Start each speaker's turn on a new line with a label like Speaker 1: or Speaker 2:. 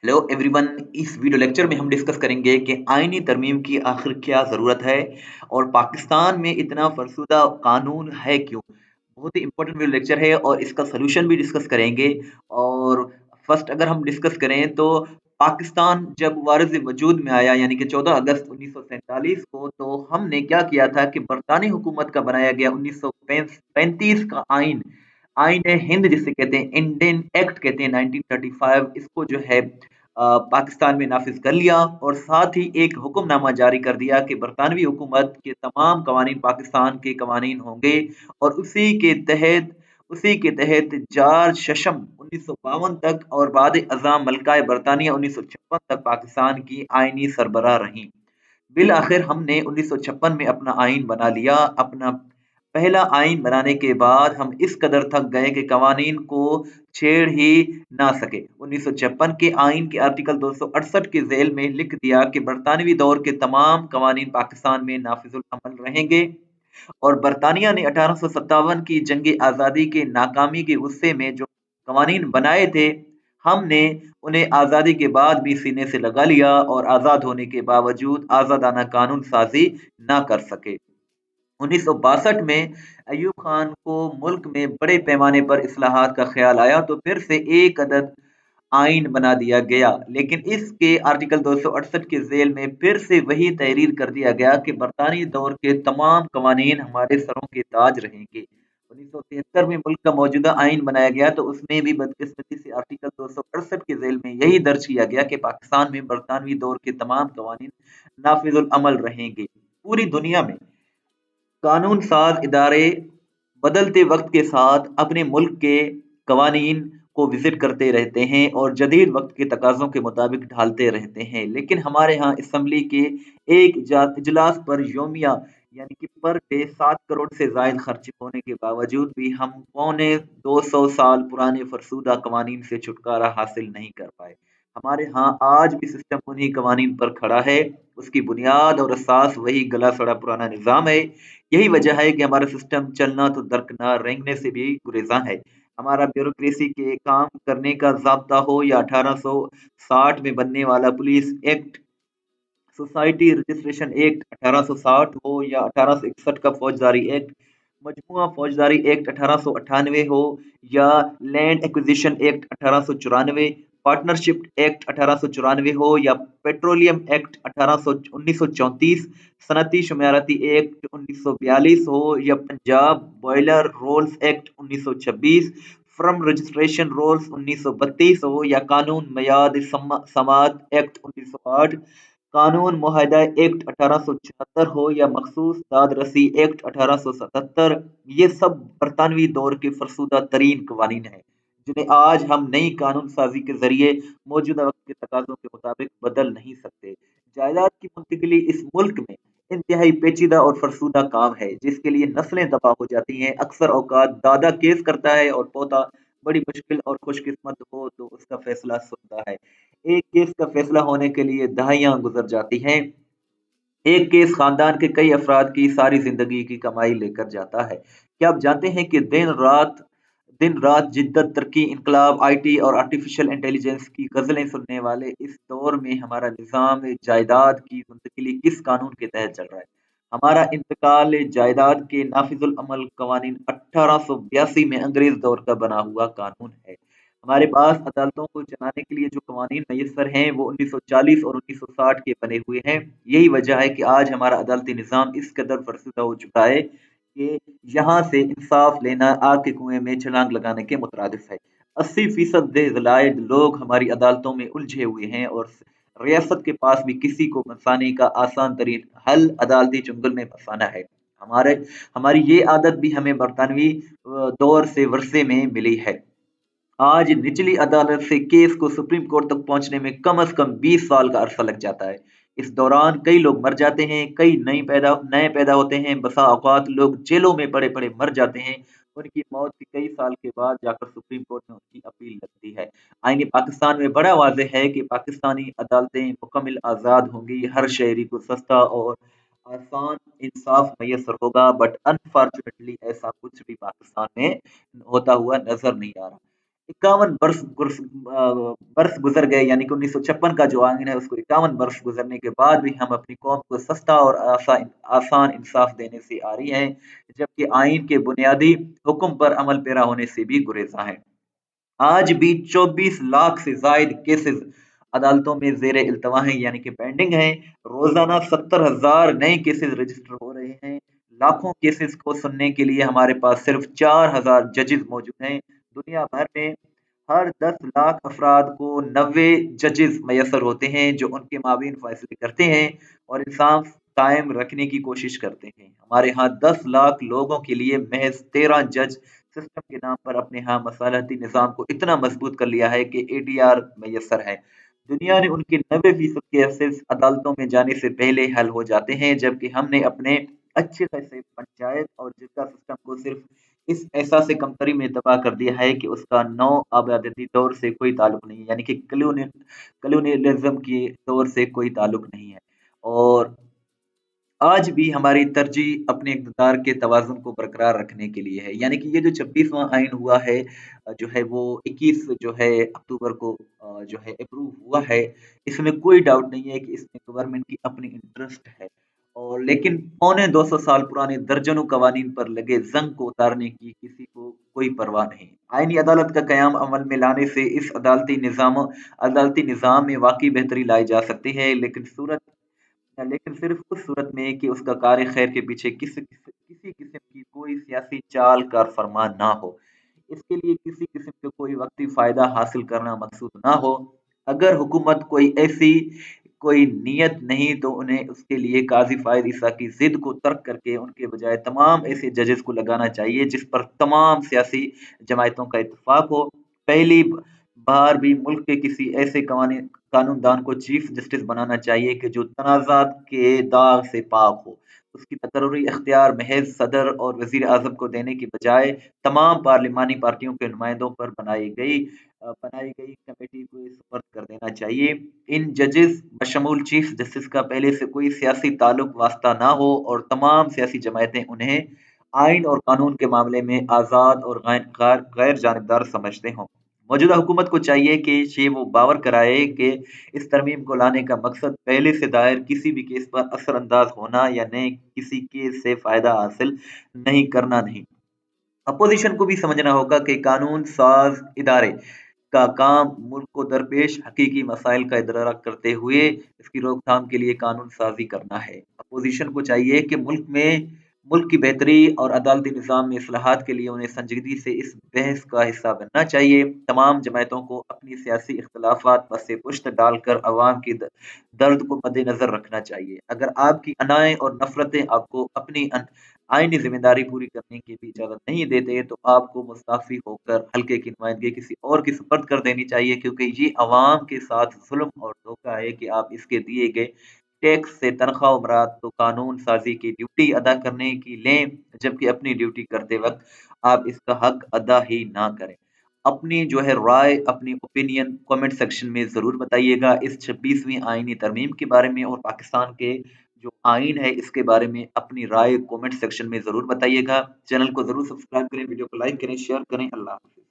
Speaker 1: Hello everyone. इस video lecture में हम डिस्कस करेंगे कि आईनी तरमीम की आखिर क्या ज़रूरत है और पाकिस्तान में इतना फरसुदा कानून है क्यों। बहुत ही इंपॉर्टेंट वीडियो लेक्चर है और इसका सलूशन भी डिस्कस करेंगे। और फर्स्ट अगर हम डिस्कस करें तो पाकिस्तान जब वारिस वजूद में आया यानी कि 14 अगस्त 1947 को, तो हमने क्या किया था कि बरतानी हुकूमत का बनाया गया 1935 का आइन, आइन हिंद जिसे कहते हैं, इंडियन एक्ट कहते हैं 1935, इसको जो है पाकिस्तान में नाफिज कर लिया और साथ ही एक हुक्मनामा जारी कर दिया कि बरतानवी हुकूमत के तमाम कवानीन पाकिस्तान के कवानीन होंगे। और उसी के तहत जॉर्ज शशम 1952 तक और बाद अज़ाम मलकाए बरतानिया 1956 तक पाकिस्तान की आईनी सरबराह रहीं। बिल आखिर हमने 1956 में अपना आइन बना लिया। अपना पहला आइन बनाने के बाद हम इस कदर थक गए कि कवानीन को छेड़ ही ना सके। 1956 के आइन के आर्टिकल 268 के जेल में लिख दिया कि बरतानवी दौर के तमाम कवानीन पाकिस्तान में नाफिजुल अमल रहेंगे। और बरतानिया ने 1857 की जंग आज़ादी के नाकामी के गुस्से में जो कवानीन बनाए थे, हमने उन्हें आज़ादी के बाद भी सीने से लगा लिया और आज़ाद होने के बावजूद आज़ादाना कानून साजी ना कर सके। 1962 में अयूब खान को मुल्क में बड़े पैमाने पर इस्लाहात का ख्याल आया तो फिर से एक अदद आइन बना दिया गया, लेकिन इसके आर्टिकल 268 के जेल में फिर से वही तहरीर कर दिया गया कि बरतानी दौर के तमाम कवानीन हमारे सरों के ताज रहेंगे। 1973 में मुल्क का मौजूदा आइन बनाया गया तो उसमें भी बदकिस्मती से आर्टिकल 268 के जेल में यही दर्ज किया गया कि पाकिस्तान में बरतानवी दौर के तमाम कवानीन नाफिजुल अमल रहेंगे। पूरी दुनिया में कानून साज इदारे बदलते वक्त के साथ अपने मुल्क के कवानीन को विजिट करते रहते हैं और जदीद वक्त के तकाज़ों के मुताबिक ढालते रहते हैं, लेकिन हमारे यहाँ असम्बली के एक इजलास पर योमिया यानी कि पर डे 7 करोड़ से जायद खर्च होने के बावजूद भी हम पौने 200 साल पुराने फरसूदा कवानीन से छुटकारा हासिल नहीं कर पाए। हमारे यहाँ आज भी सिस्टम उन्हीं कवानीन पर खड़ा है। उसकी बुनियाद और असास वही गला सड़ा पुराना निज़ाम है। यही वजह है कि हमारा सिस्टम चलना तो दरकिनार, रेंगने से भी गुरेज़ां है। हमारा ब्यूरोक्रेसी के काम करने का ज़ाब्ता हो या 1860 में बनने वाला police act, society registration act 1860 हो या 1861 का फौजदारी एक्ट, मजमुआ फौजदारी एक्ट 1898 हो या land acquisition act 1894, partnership act 1894 हो या पेट्रोलियम एक्ट 1934, सनती शुमारती एक्ट 1942 हो या Punjab boiler rules act 1926, firm registration rules 1932 हो या कानून मयाद समात एक्ट 1908, कानून मुआहदा एक्ट 1876 हो या मखसूस दाद रसी एक्ट 1877, ये सब बरतानवी दौर के फरसुदा तरीन कवानीन हैं जिन्हें आज हम नई कानून साजी के जरिए मौजूदा वक्त के तकाजों के मुताबिक बदल नहीं सकते। जायदाद की मुंतकिली इस मुल्क में इंतहाई पेचीदा और फरसुदा काम है जिसके लिए नस्लें तबाह हो जाती हैं। अक्सर औकात दादा केस करता है और पोता बड़ी मुश्किल और खुशकिस्मत हो तो उसका फैसला सुनता है। एक केस का फैसला होने के लिए दहाइयां गुजर जाती हैं। एक केस खानदान के कई अफराद की सारी जिंदगी की कमाई लेकर जाता है। क्या आप जानते हैं कि दिन रात जिद्दत, तरक्की, इनकलाब, आईटी और आर्टिफिशियल इंटेलिजेंस की गजलें सुनने वाले इस दौर में हमारा निज़ाम जायदाद की मुंतकिली किस कानून के तहत चल रहा है? हमारा इंतकाल जायदाद के नाफिजुल अमल कवानीन 1882 में अंग्रेज दौर का बना हुआ कानून है। हमारे पास अदालतों को चलाने के लिए जो कवानीन मैसर हैं वो 1940 और 1960 के बने हुए हैं। यही वजह है कि आज हमारा अदालती निज़ाम इस कदर फरसुदा हो चुका है कि यहाँ से इंसाफ लेना आग के कुएं में छलांग लगाने के मुतरादिफ है। 80% जायद लोग हमारी अदालतों में उलझे हुए हैं और रियासत के पास भी किसी को फंसाने का आसान तरीन हल अदालती चुंगल में फंसाना है। हमारे हमारी ये आदत भी हमें बरतानवी दौर से वर्षे में मिली है। आज निचली अदालत से केस को सुप्रीम कोर्ट तक पहुंचने में कम से कम 20 साल का अरसा लग जाता है। इस दौरान कई लोग मर जाते हैं, कई नए पैदा होते हैं, बसा औकात लोग जेलों में पड़े पड़े मर जाते हैं। उनकी मौत के कई साल के बाद जाकर सुप्रीम कोर्ट में उनकी अपील लगती है। आईन पाकिस्तान में बड़ा वाज़ेह है कि पाकिस्तानी अदालतें मुकम्मल आज़ाद होंगी, हर शहरी को सस्ता और आसान इंसाफ मैसर होगा, बट अनफॉर्चुनेटली ऐसा कुछ भी पाकिस्तान में होता हुआ नजर नहीं आ रहा। 51 برس गुजर गए, यानी कि 1956 का जो आइन है उसको 51 वर्ष गुजरने के बाद भी हम अपनी कौम को सस्ता और आसान इंसाफ देने से आ रही हैं, जबकि आइन के बुनियादी हुक्म पर अमल पैरा होने से भी गुरेजा है। आज भी 24 लाख से जायद केसेस अदालतों में जेर इल्तवा हैं, यानी कि पेंडिंग हैं। रोजाना 70,000 नए केसेस रजिस्टर हो रहे हैं। लाखों केसेस को सुनने के लिए हमारे पास सिर्फ 4,000 जजेस मौजूद हैं। दुनिया भर में हर 10 लाख अफराद को 90 जजेस मैसर होते हैं जो उनके माबीन फैसले करते हैं और इंसाफ कायम रखने की कोशिश करते हैं। हमारे यहाँ 10 लाख लोगों के लिए महज 13 जज सिस्टम के नाम पर अपने यहाँ मसालती निज़ाम को इतना मजबूत कर लिया है कि एडीआर मैसर है। दुनिया ने उनके 90% केसेस अदालतों में जाने से पहले हल हो जाते हैं, जबकि हमने अपने अच्छे खासे पंचायत और जिला सिस्टम को सिर्फ इस एहसास से कमतरी में तबाह कर दिया है कि उसका नौ आबादी दौर से कोई ताल्लुक नहीं है, यानी कि कलोनियलिज्म के दौर से कोई ताल्लुक नहीं है। और आज भी हमारी तरजीह अपने इक़्तिदार के तवाज़ुन को बरकरार रखने के लिए है। यानी कि ये जो 26वां आइन हुआ है, जो है वो 21 जो है अक्टूबर को जो है अप्रूव हुआ है। इसमें कोई डाउट नहीं है कि इसमें गवर्नमेंट की अपनी इंटरेस्ट है, और लेकिन पौने 200 साल पुराने दर्जनों कवानीन पर लगे ज़ंग को उतारने की किसी को कोई परवाह नहीं। आईनी अदालत का क़याम अमल में लाने से इस अदालती निज़ाम में वाक़ई बेहतरी लाई जा सकती है, लेकिन सिर्फ उस सूरत में कि उसका कार्य खैर के पीछे किसी किस्म की कोई सियासी चाल कार फरमान ना हो। इसके लिए किसी किस्म का कोई वक्ती फायदा हासिल करना मकसूद ना हो। अगर हुकूमत कोई नीयत नहीं तो उन्हें उसके लिए काजी फायद ईसा की जिद को तर्क करके उनके बजाय तमाम ऐसे जजेस को लगाना चाहिए जिस पर तमाम सियासी जमायतों का इत्तेफाक हो। पहली बार भी मुल्क के किसी ऐसे कानूनदान को चीफ जस्टिस बनाना चाहिए कि जो तनाज़ात के दाग से पाक हो। उसकी तकर्री इख्तियार महज सदर और वजीर आजम को देने की बजाय तमाम पार्लिमानी पार्टियों के नुमाइंदों पर बनाई गई कमेटी को सुपर्द कर देना चाहिए। इन जजेस बशमूल चीफ जस्टिस का पहले से कोई सियासी ताल्लुक वास्ता ना हो और तमाम सियासी जमायतें उन्हें आइन और कानून के मामले में आज़ाद और गैर जानबदार समझते हों। मौजूदा हुकूमत को चाहिए कि ये वो बावर कराए कि इस तरमीम को लाने का मकसद पहले से दायर किसी भी केस पर असरअंदाज होना या नए किसी केस से फायदा हासिल नहीं करना नहीं। अपोजिशन को भी समझना होगा कि कानून साज इदारे का काम मुल्क को दरपेश हकीकी मसाइल का इदराक करते हुए इसकी रोकथाम के लिए कानून साजी करना है। अपोजिशन को चाहिए कि मुल्क की बेहतरी और अदालती निज़ाम में इस्लाहात के लिए उन्हें संजीदगी से इस बहस का हिस्सा बनना चाहिए। तमाम जमायतों को अपनी सियासी इख्तलाफात पसे पुश्त डालकर अवाम की दर्द को मद्देनजर रखना चाहिए। अगर आपकी अनाएं और नफरतें आपको अपनी आईनी जिम्मेदारी पूरी करने की भी इजाजत नहीं देते तो आपको मुस्ताफी होकर हल्के की नुमाइंदगी किसी और की सुपर्द कर देनी चाहिए, क्योंकि ये अवाम के साथ जुल्म और धोखा है कि आप इसके दिए गए टैक्स से तनख्वाह उमरात तो कानून साजी की ड्यूटी अदा करने की लें, जबकि अपनी ड्यूटी करते वक्त आप इसका हक अदा ही ना करें। अपनी जो है राय, अपनी ओपिनियन कमेंट सेक्शन में ज़रूर बताइएगा इस 26वीं आईनी तरमीम के बारे में, और पाकिस्तान के जो आइन है इसके बारे में अपनी राय कमेंट सेक्शन में ज़रूर बताइएगा। चैनल को ज़रूर सब्सक्राइब करें, वीडियो को लाइक करें, शेयर करें। अल्लाह हाफ़िज़।